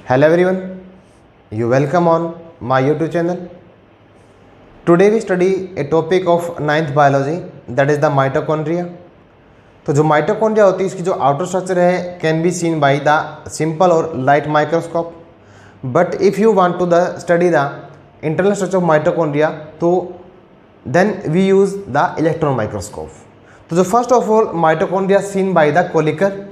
Hello everyone, you welcome on my YouTube channel. Today we study a topic of 9th biology, that is the mitochondria. तो जो mitochondria होती है इसकी जो outer structure है can be seen by the simple और light microscope, but if you want to the study the internal structure of mitochondria तो then we use the electron microscope. तो जो first of all mitochondria seen by the Kolliker.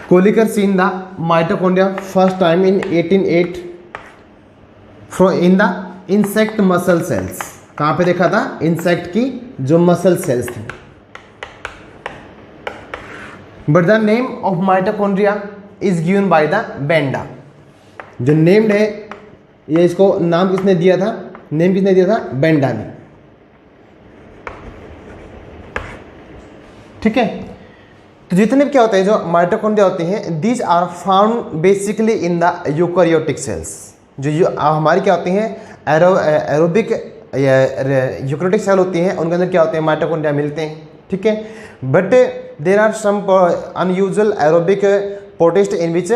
Kolliker seen the mitochondria first time in 1808 in the insect muscle cells. कहाँ पे देखा था? Insect की जो muscle cells थे. But the name of mitochondria is given by the Benda. जो named है ये इसको नाम किसने दिया था? नेम किसने दिया था? बेंडा ने. ठीक है. तो जितने भी क्या होते हैं जो माइटोकॉन्ड्रिया होते हैं these are found basically in the eukaryotic cells. जो हमारी क्या होती हैं एरोबिक यूकैरियोटिक सेल होती हैं उनके अंदर क्या होते हैं माइटोकॉन्ड्रिया मिलते हैं. ठीक है. But there are some unusual aerobic protist in which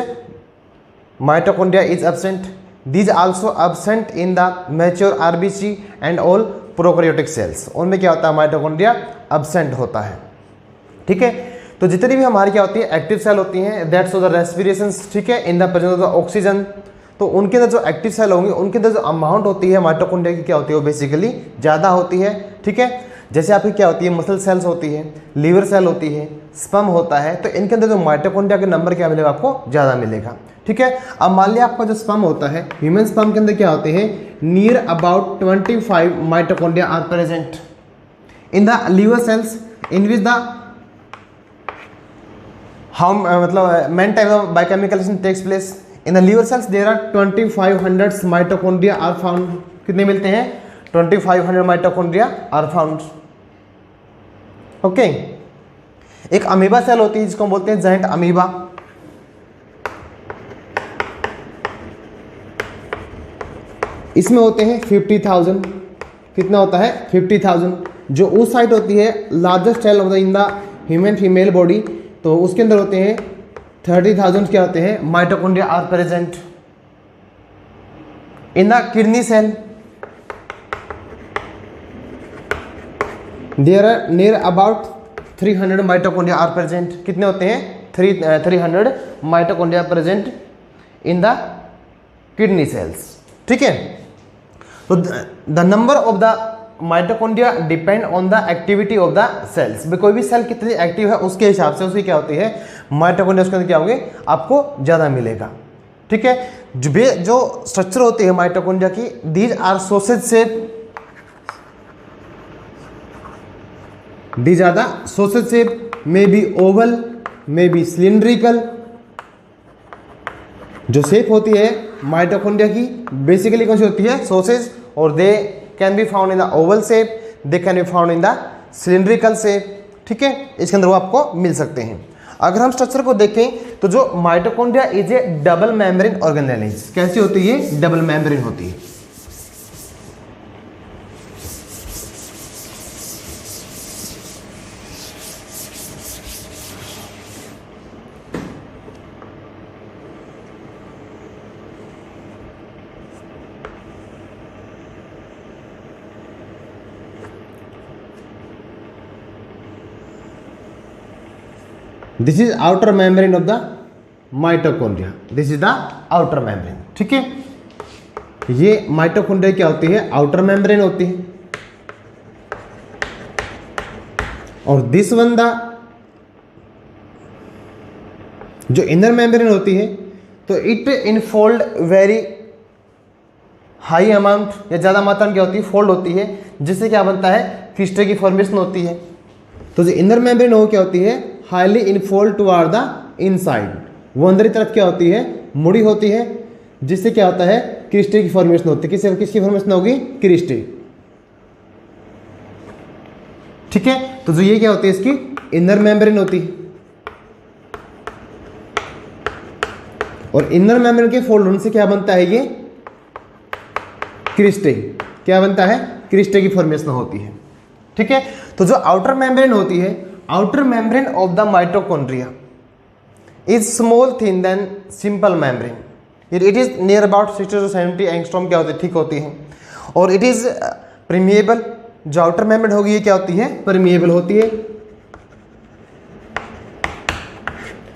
mitochondria is absent. These also absent in the mature RBC and all prokaryotic cells. उनमें क्या होता है माइटोकॉन्ड्रिया एब्सेंट होता है. ठीक है. तो जितनी भी हमारी क्या होती है एक्टिव सेल होती हैं दैट्स ऑफ द रेस्पिरेशन. ठीक है. In the presence of the oxygen. तो उनके अंदर जो एक्टिव सेल होंगे उनके अंदर जो अमाउंट होती है माइटोकॉन्ड्रिया की क्या होती है वो बेसिकली ज़्यादा होती है. ठीक है. जैसे आपकी क्या होती है मसल सेल्स होती है, लीवर सेल होती है, स्पर्म होता है, तो इनके अंदर जो माइटोकॉन्ड्रिया के नंबर क्या मिलेगा आपको ज़्यादा मिलेगा. ठीक है. अब मान लिया आपका जो स्पर्म होता है ह्यूमन स्पर्म के अंदर क्या होते हैं near about 25 mitochondria are present in the liver cells in which the how मतलब main type of biochemical reaction takes place in the liver cells. there are 2500 mitochondria are found. कितने मिलते हैं? 2500 mitochondria are found. Okay. एक amoeba cell होती है जिसको हम बोलते हैं जायंट अमीबा. इसमें होते हैं 50,000. कितना होता है? 50,000. जो उस साइड होती है largest cell of the in the human female body तो उसके अंदर होते हैं 30,000 क्या होते हैं mitochondria are present. In the kidney cell there are near about 300 mitochondria are present. कितने होते हैं? 300 mitochondria present in the kidney cells. ठीक है. तो the number of the mitochondria depend on the activity of the cells. कोई भी cell कितनी active है उसके हिसाब से उसकी क्या होती है माइटोकॉन्ड्रिया उसके अंदर क्या होंगे आपको ज़्यादा मिलेगा. ठीक है. जो स्ट्रक्चर होती है माइटोकॉन्ड्रिया की these are sausage shape. These are the sausage shape, may be oval, may be cylindrical. जो शेप होती है माइटोकॉन्ड्रिया की बेसिकली कौन सी होती है? सॉसेज. और they can be found in the Oval shape, they can be found in the cylindrical shape. ठीक है. इसके अंदर वो आपको मिल सकते हैं. अगर हम स्ट्रक्चर को देखें तो जो mitochondria is A double membrane organelle. कैसी होती है? डबल मेम्ब्रेन होती है. This is outer membrane of the mitochondria. This is the outer membrane. ठीक है. ये माइटोकॉन्ड्रिया क्या होती है? आउटर मेम्ब्रेन होती है. और दिस वन द जो इनर मेम्ब्रेन होती है तो it infold very high amount या ज़्यादा मात्रा में क्या होती है फोल्ड होती है जिससे क्या बनता है क्रिस्टल की फॉर्मेशन होती है. तो जो इनर मेम्ब्रेन वो क्या होती है highly infold toward the inside. वो अंदर की तरफ क्या होती है मुड़ी होती है जिससे क्या होता है क्रिस्टल की फॉर्मेशन होती है. किसकी फॉर्मेशन होगी? क्रिस्टल. ठीक है. तो जो ये क्या होती है इसकी इनर मेम्ब्रेन होती है. और इनर मेम्ब्रेन के फोल्ड होने से क्या बनता है ये क्रिस्टल. क्या बनता है? क्रिस्टल की फॉर्मेशन होती है. ठीक है। तो जो आउटर मेम्ब्रेन होती है, outer membrane of the mitochondria, is small thin then simple membrane, it is near about 60 to 70 angstrom क्या होती है, थिक होती है, और इट इज परमिएबल, जो आउटर मेम्ब्रेन होगी ये क्या होती है, परमिएबल होती है,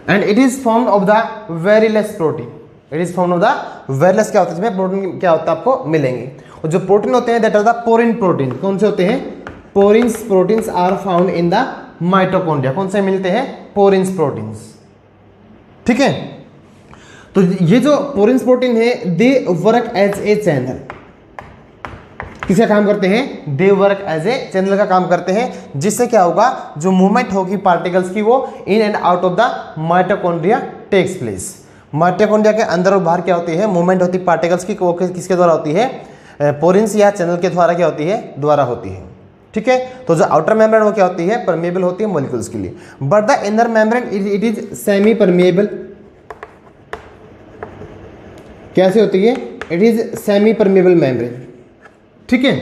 and it is formed of the very less protein, it is formed of the very less क्या होता है, इसमें प्रोटीन क्या होता है आपको मिलेंगे, और जो प्रोटीन होते हैं that are the porin protein, कौन से होते हैं, porins proteins are found in the mitochondria, कौन से मिलते हैं, पोरिन्स प्रोटीन्स, ठीक है। तो ये जो पोरिन्स प्रोटीन है they work as a channel, किसका काम करते हैं, they work as a channel का काम करते हैं, जिससे क्या होगा, जो मूवमेंट होगी पार्टिकल्स की वो in and out of the mitochondria takes place, mitochondria के अंदर और बाहर क्या होती है, मूवमेंट होती है पार्टिकल्स की, वो किसके द्वारा होती है, पोरिन्स या चैनल के द्वारा क्या होती है, द्वारा होती है, ठीक है। तो जो आउटर मेम्ब्रेन वो क्या होती है, परमेबल होती है मॉलिक्यूल्स के लिए, but the inner membrane it is semi permeable, कैसे होती है, it is semi permeable membrane, ठीक है।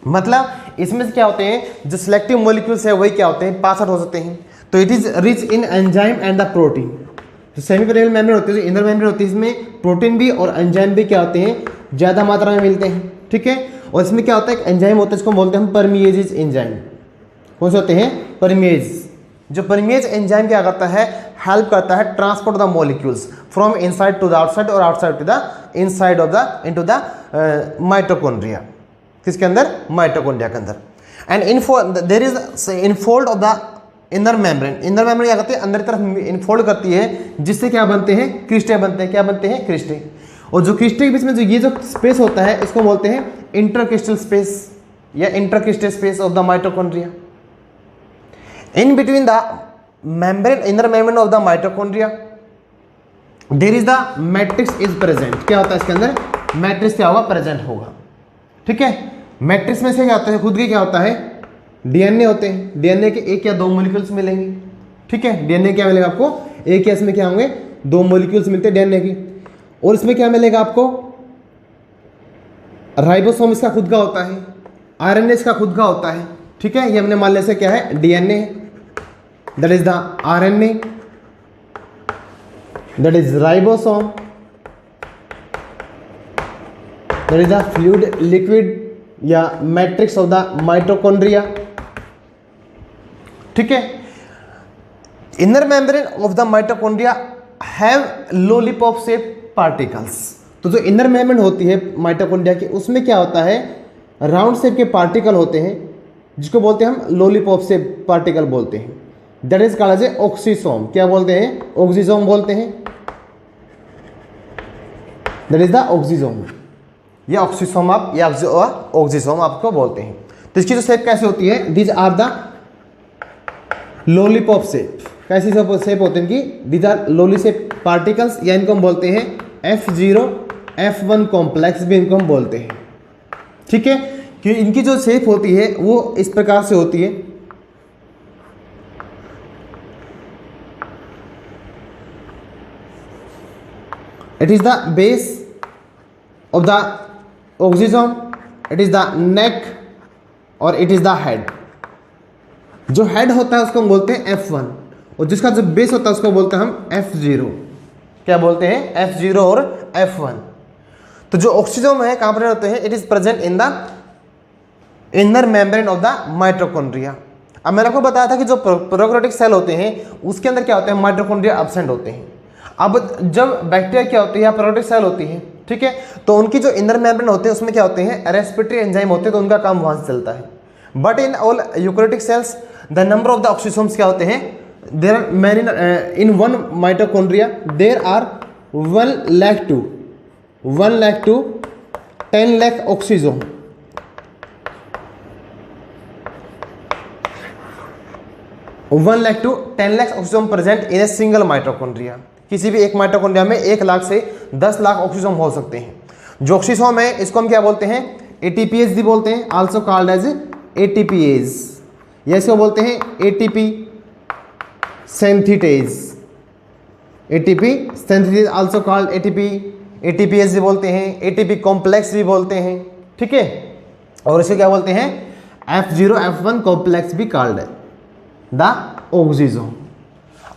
मतलब इसमें से क्या होते हैं, जो सिलेक्टिव मॉलिक्यूल्स है वही क्या होते हैं, पास आउट हो सकते हैं, तो it is rich in enzyme and the protein, तो सेमी परमेबल मेम्ब्रेन होती है, जो इनर मेम्ब्रेन होती है इसमें प्रोटीन भी और एंजाइम भी क्या होते हैं, ज़्यादा मात्रा में मिलते हैं, ठीक है। और इसमें क्या होता है, एक एंजाइम होता है, इसको बोलते हैं हम परमिएज एंजाइम, कौन से होते हैं, परमिएज, जो परमिएज एंजाइम क्या करता है, हेल्प करता है transport the molecules from inside to the outside और outside to the inside of the into the mitochondria, किसके अंदर, माइटोकॉन्ड्रिया के अंदर, and there is infold of the inner membrane, inner membrane क्या करती है, अंदर की तरफ इनफोल्ड करती है, जिससे क्या बनते हैं, क्रिस्टे बनते हैं, क्या बनते हैं, क्रिस्टे, और जो क्रिस्टे के बीच में जो ये जो स्पेस होता है इसको बोलते हैं इंटरक्रिस्टल स्पेस या intercristal space of the mitochondria, in between the membrane, inner membrane of the mitochondria there is the matrix is present, क्या होता है इसके अंदर, मैट्रिक्स क्या होगा, प्रेजेंट होगा, ठीक है। मैट्रिक्स में से क्या होता है, खुद के क्या होता है, डीएनए होते हैं, डीएनए के एक या दो मॉलिक्यूल्स मिलेंगे, ठीक है, डीएनए क्या मिलेगा आपको, एक या इसमें क्या होंगे, दो मॉलिक्यूल्स मिलते हैं डीएनए की, और इसमें क्या मिलेगा आपको, राइबोसोम इसका खुद का होता है, आरएनए इसका खुद का होता है, ठीक है। ये हमने मान लिया से क्या है, DNA, that is the RNA, that is ribosome, that is the fluid liquid या मैट्रिक्स ऑफ द माइटोकॉन्ड्रिया, ठीक है। Inner membrane of the mitochondria have lollipop shape particles, तो जो इनर मेम्ब्रेन होती है माइटोकॉन्ड्रिया की उसमें क्या होता है, राउंड शेप के पार्टिकल होते हैं, जिसको बोलते हैं हम लॉलीपॉप शेप पार्टिकल बोलते हैं, that is called as oxysome, क्या बोलते हैं, ऑक्सीसोम बोलते हैं, दैट इज द ऑक्सीसोम, या ऑक्सीसोम आप या ऑक्सीसोम आपको बोलते हैं। तो इसकी जो शेप कैसे होती है, these are the lollipop shape, कैसी शेप होते हैं इनकी, these are lolly shape particles, या इनको हम बोलते हैं F0 F1 कॉम्प्लेक्स भी इनको हम बोलते हैं, ठीक है। कि इनकी जो शेप होती है वो इस प्रकार से होती है, it is the base of the oxysome, it is the neck और इट इज द हेड, जो हेड होता है उसको हम बोलते हैं F1, और जिसका जो बेस होता है उसको बोलते हैं हम F0, क्या बोलते हैं, F0 और F1। तो जो ऑक्सीसोम है कहाँ पर होते हैं, it is present in the inner membrane of the mitochondria. अब मैंने आपको बताया था कि जो प्रोकैरियोटिक सेल होते हैं उसके अंदर क्या होते हैं, माइटोकॉन्ड्रिया एब्सेंट होते हैं। अब जब बैक्टीरिया क्या होती है या प्रोकैरियोटिक सेल होती है, ठीक है, तो उनकी जो इनर मेम्ब्रेन होते हैं उसमें क्या होते हैं, रेस्पिरेटरी एंजाइम होते हैं, तो उनका काम वहां से चलता है। But in all eukaryotic cells the number of the oxysomes क्या होते हैं, there are many in one mitochondria, there are 1 lakh to 10 lakh oxysome, 1 lakh to 10 lakh oxysome present in a single mitochondria. किसी भी एक mitochondria में 1 लाख से 10 lakh oxysome हो सकते हैं। जो ऑक्सीसोम है इसको हम क्या बोलते हैं, एटीपीएज भी बोलते हैं, आल्सो कॉल्ड एज एटीपीएज, या इसको बोलते हैं ATP synthetase, ATP synthetase also called ATP, ATPase भी बोलते हैं, एटीपी कॉम्प्लेक्स भी बोलते हैं, ठीक है। और इसे क्या बोलते हैं, F0 F1 कॉम्प्लेक्स भी कॉल्ड है द ऑक्सीसोम।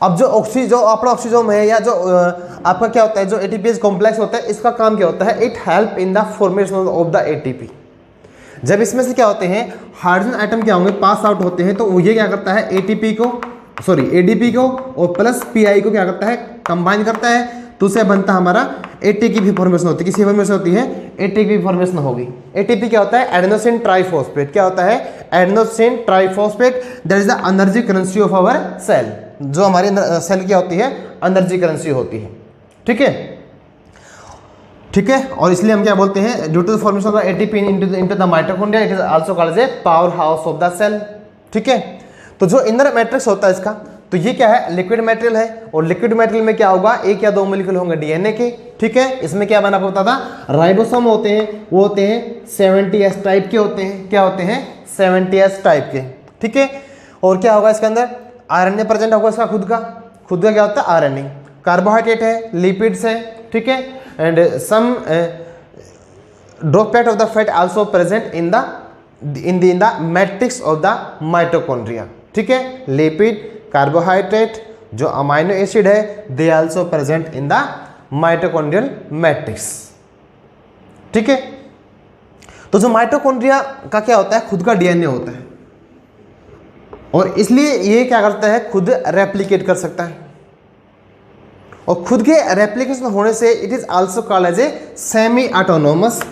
अब जो अपना ऑक्सीजोम है या जो आपका क्या होता है, जो एटीपीएस कॉम्प्लेक्स होता है, इसका काम क्या होता है, it help in the formation of the ATP. जब इसमें से क्या होते हैं, हाइड्रोजन आइटम क्या होंगे, पास आउट होते हैं, तो वो ये क्या करता है, एडीपी को और प्लस पीआई को क्या करता है, कंबाइन करता है, तो उससे बनता हमारा एटीपी की फॉर्मेशन होती है। किसी फॉर्मेशन होती है, एटीपी फॉर्मेशन होगी। एटीपी क्या होता है, एडेनोसिन ट्राइफॉस्फेट। क्या होता है, adenosine triphosphate. That is the energy currency of our cell. जो हमारी सेल क्या होती है, एनर्जी करेंसी होती है। ठीक है। और इसलिए हम क्या बोलते हैं, due to the formation of the ATP into the mitochondria, it is also called as a power house of the cell. ठीक है। तो जो इनर मैट्रिक्स होता है इसका, तो ये क्या है, लिक्विड मटेरियल है, और लिक्विड मटेरियल में क्या होगा, एक या दो मॉलिक्यूल होंगे डीएनए के। ठीक है। इसमें क्या बना पड़ता था, राइबोसोम होते हैं, वो होते हैं 70S टाइप के होते हैं। क्या होते हैं, 70S टाइप के। ठीक है। और क्या होगा इसके अंदर, आरएनए प्रेजेंट होगा इसका खुद का क्या होता है, आरएनए। कार्बोहाइड्रेट है, लिपिड्स है। ठीक है। And some droplet of the fat also present in the matrix of the mitochondria. ठीक है। लिपिड, कार्बोहाइड्रेट, जो अमाइनो एसिड है, they also present in the mitochondrial matrix. ठीक है। तो जो माइटोकॉन्ड्रिया का क्या होता है, खुद का डीएनए होता है, और इसलिए ये क्या करता है, खुद रेप्लिकेट कर सकता है। और खुद के रेप्लिकेशन होने से it is also called as a semi autonomous.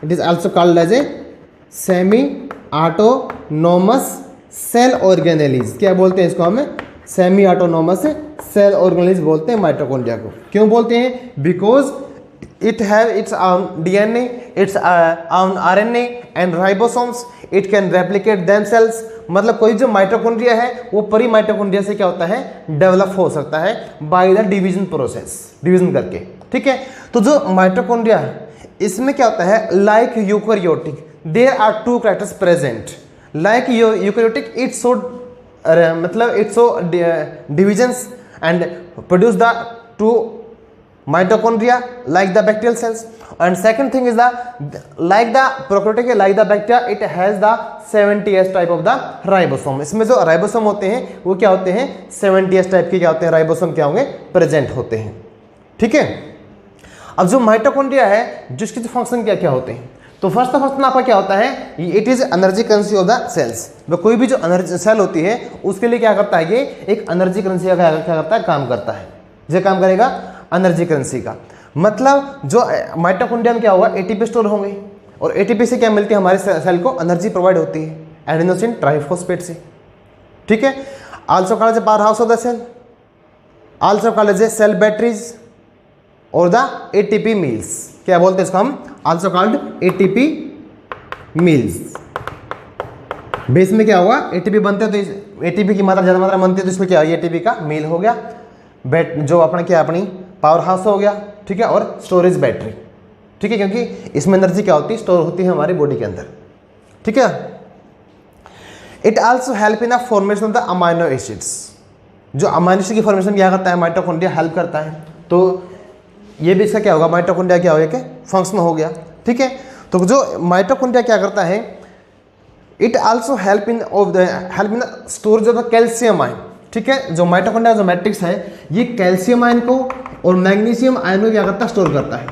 It is also called as a semi autonomous cell organelles. क्या बोलते हैं इसको, हमें सेमी ऑटोनोमस सेल ऑर्गेनेलिज बोलते हैं माइटोकॉन्ड्रिया को। क्यों बोलते हैं, because it have it's own DNA, its own RNA and ribosomes. It can replicate themselves. मतलब कोई जो माइटोकॉन्ड्रिया है वो परी माइटोकॉन्ड्रिया से क्या होता है, डेवलप हो सकता है by the division process, division करके। ठीक है। तो जो माइटोकॉन्ड्रिया है इसमें क्या होता है, like eukaryotic there are two characters present. Like eukaryotic it show divisions and produce the two mitochondria like the bacterial cells. And second thing is like the prokaryotic, like the bacteria, it has the 70S type of the ribosome. इसमें जो ribosome होते हैं वो क्या होते हैं, 70S type के क्या होते हैं, राइबोसोम क्या होंगे, प्रेजेंट होते हैं। ठीक है। अब जो माइटोकॉन्ड्रिया है, जिसके जो फंक्शन क्या क्या होते हैं, तो फर्स्ट फंक्शन आपका क्या होता है, it is energy currency of the cells. कोई भी जो एनर्जी सेल होती है उसके लिए क्या करता है, ये एक एनर्जी करेंसी का क्या करता है, काम करता है। ये काम करेगा एनर्जी करेंसी का। मतलब जो माइटोकॉन्ड्रिया में क्या होगा, एटीपी स्टोर होंगे, और एटीपी से क्या मिलती है, हमारे सेल को एनर्जी प्रोवाइड होती है एडेनोसिन ट्राइफॉस्फेट से। ठीक है। Also called as power house of the cell, also called as cell batteries और द एटीपी मिल्स। क्या बोलते हैं इसको हम, also called ATP mills. Base में क्या होगा, एटीपी बनते हैं, तो एटीपी की मात्रा ज़्यादा मात्रा बनती है, तो इसमें क्या है, एटीपी का मिल हो गया, जो अपना क्या अपनी पावर हाउस हो गया। ठीक है। और स्टोरेज बैटरी। ठीक है। क्योंकि इसमें एनर्जी क्या होती है, स्टोर होती है हमारी बॉडी के अंदर। ठीक है। It also help in the formation of the amino acids. जो अमाइनो एसिड की फॉर्मेशन क्या करता है, माइटोकॉन्ड्रिया हेल्प करता है। तो ये भी इसका क्या होगा, माइटोकॉन्ड्रिया क्या हो गया, फंक्शन हो गया। ठीक है। तो जो माइटोकॉन्ड्रिया क्या करता है, it also help in the storage of the calcium ion. ठीक है। जो माइटोकॉन्ड्रिया जो मैट्रिक्स है, ये कैल्शियम आयन को और मैग्नीशियम आयन को क्या करता है, स्टोर करता है।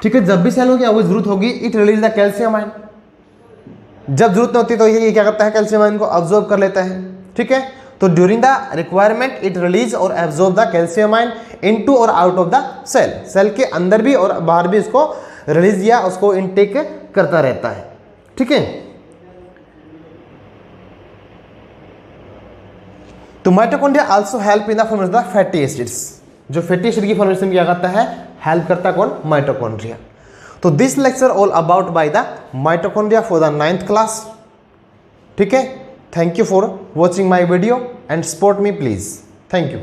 ठीक है। जब भी सेल को क्या वो जरूरत होगी, it release the calcium ion. जब जरूरत नहीं होती तो ये क्या करता है, कैल्शियम आयन को अब्जॉर्ब कर लेता है। ठीक है। तो during the requirement it release और absorb the calcium ion into और out of the cell. Cell के अंदर भी और बाहर भी इसको रिलीज या उसको इनटेक करता रहता है। ठीक है। तो mitochondria also help in the formation of the fatty acids. जो फैटी एसिड की फॉर्मेशन क्या करता है, हेल्प करता है कौन, माइटोकॉन्ड्रिया। तो this lecture all about by the mitochondria for the 9th class. ठीक है। Thank you for watching my video and support me please. Thank you.